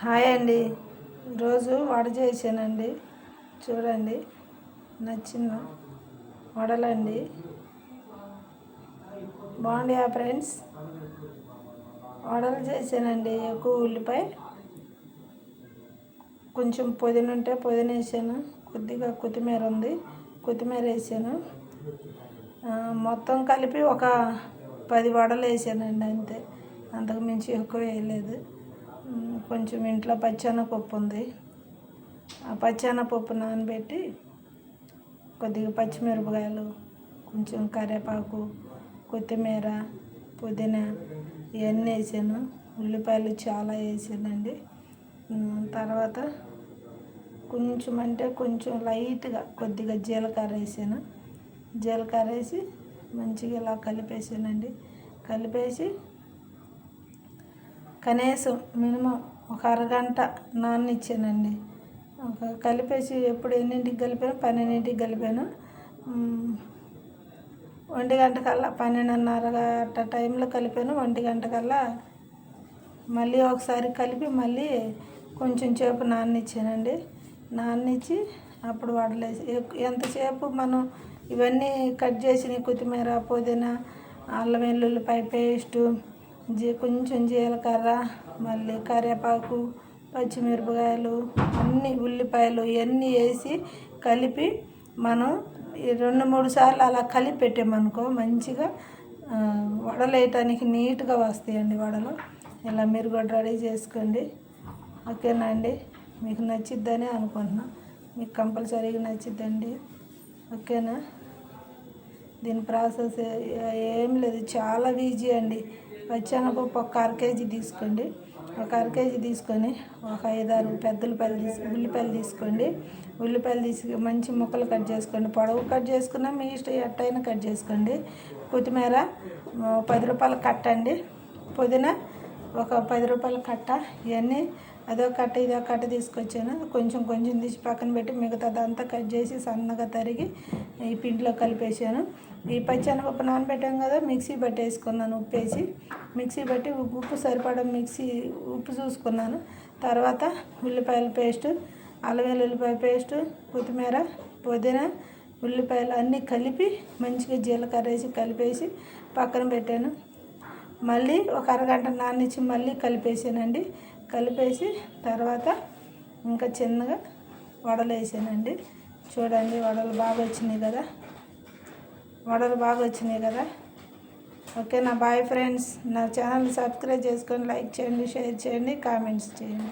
Hi అండి. ఈరోజు వడ చేశానండి. చూడండి, నచ్చిన వడలండి. బాగుండియా ఫ్రెండ్స్? వడలు చేశానండి. ఎక్కువ ఉల్లిపాయ, కొంచెం పుదీనా ఉంటే పుదీనా వేసాను, కొద్దిగా కొత్తిమీర ఉంది, కొత్తిమీర వేసాను. మొత్తం కలిపి ఒక 10 వడలు వేసానండి, అంతే. అంతకు మించి ఎక్కువ వేయలేదు. కొంచెం ఇంట్లో పచ్చెనపప్పు ఉంది, ఆ పచ్చెనపప్పు నానబెట్టి కొద్దిగా పచ్చిమిరపకాయలు, కొంచెం కరివేపాకు, కొత్తిమీర, పుదీనా ఇవన్నీ వేసాను. ఉల్లిపాయలు చాలా వేసానండి. తర్వాత కొంచెం అంటే కొంచెం లైట్గా కొద్దిగా జీలకర్ర వేసాను. జీలకర్ర వేసి మంచిగా ఇలా కలిపేసానండి. కలిపేసి కనీసం మినిమం ఒక అరగంట నాననిచ్చానండి. కలిపేసి ఎప్పుడు ఎన్నింటికి కలిపాను? 12ంటికి కలిపాను. 1 గంట కల్లా 12:30 టైంలో కలిపాను. 1 గంట కల్లా మళ్ళీ ఒకసారి కలిపి మళ్ళీ కొంచెం సేపు నాననిచ్చానండి. నాననిచ్చి అప్పుడు వడలేసి ఎంతసేపు మనం ఇవన్నీ కట్ చేసిన కొత్తిమీర, పుదీనా, అల్లం వెల్లుల్లిపాయ పేస్టు, కొంచెం జీలకర్ర, మళ్ళీ కరివేపాకు, పచ్చిమిరపకాయలు, అన్నీ ఉల్లిపాయలు ఇవన్నీ వేసి కలిపి మనం 2-3 సార్లు అలా కలిపి పెట్టామనుకో మంచిగా వడలు వేయటానికి నీట్గా వస్తాయండి వడలు. ఇలా మీరు కూడా రెడీ చేసుకోండి. ఓకేనా అండి? మీకు నచ్చిద్దని అనుకుంటున్నా. మీకు కంపల్సరీగా నచ్చిద్దండి. ఓకేనా? దీని ప్రాసెస్ ఏం లేదు, చాలా ఈజీ అండి. పచ్చెనపప్పు ఒక 1/2 కేజీ తీసుకోండి. ఒక 1/2 కేజీ తీసుకొని ఒక 5-6 పెద్ద ఉల్లిపాయలు తీసుకోండి. ఉల్లిపాయలు తీసి మంచి ముక్కలు కట్ చేసుకోండి. పొడవు కట్ చేసుకున్నా మీ ఇష్టం, ఎట్టయినా కట్ చేసుకోండి. కొత్తిమీర 10 రూపాయల కట్ట అండి. పుదీనా ఒక 10 రూపాయల కట్ట. ఇవన్నీ అదో కట్ట ఇదో కట్ట తీసుకొచ్చాను. కొంచెం కొంచెం తీసి పక్కన పెట్టి మిగతాదంతా కట్ చేసి సన్నగా తరిగి ఈ పిండిలో కలిపేసాను. ఈ పచ్చెనపప్పు నానబెట్టాం కదా, మిక్సీ పట్టేసుకున్నాను. ఉప్పేసి మిక్సీ పట్టి ఉప్పు సరిపడా ఉప్పు చూసుకున్నాను. తర్వాత ఉల్లిపాయల పేస్టు, అల్లం వెల్లుల్లిపాయ పేస్టు, కొత్తిమీర, పుదీనా, ఉల్లిపాయలు అన్నీ కలిపి మంచిగా జీలకర్ర వేసి కలిపేసి పక్కన పెట్టాను. మళ్ళీ ఒక అరగంట నానిచ్చి మళ్ళీ కలిపేసానండి. కలిపేసి తర్వాత ఇంకా చిన్నగా వడలు వేసానండి. చూడండి, వడలు బాగా వచ్చినాయి కదా. ఓకే నా బాయ్ ఫ్రెండ్స్. నా ఛానల్ సబ్స్క్రైబ్ చేసుకొని లైక్ చేయండి, షేర్ చేయండి, కామెంట్స్ చేయండి.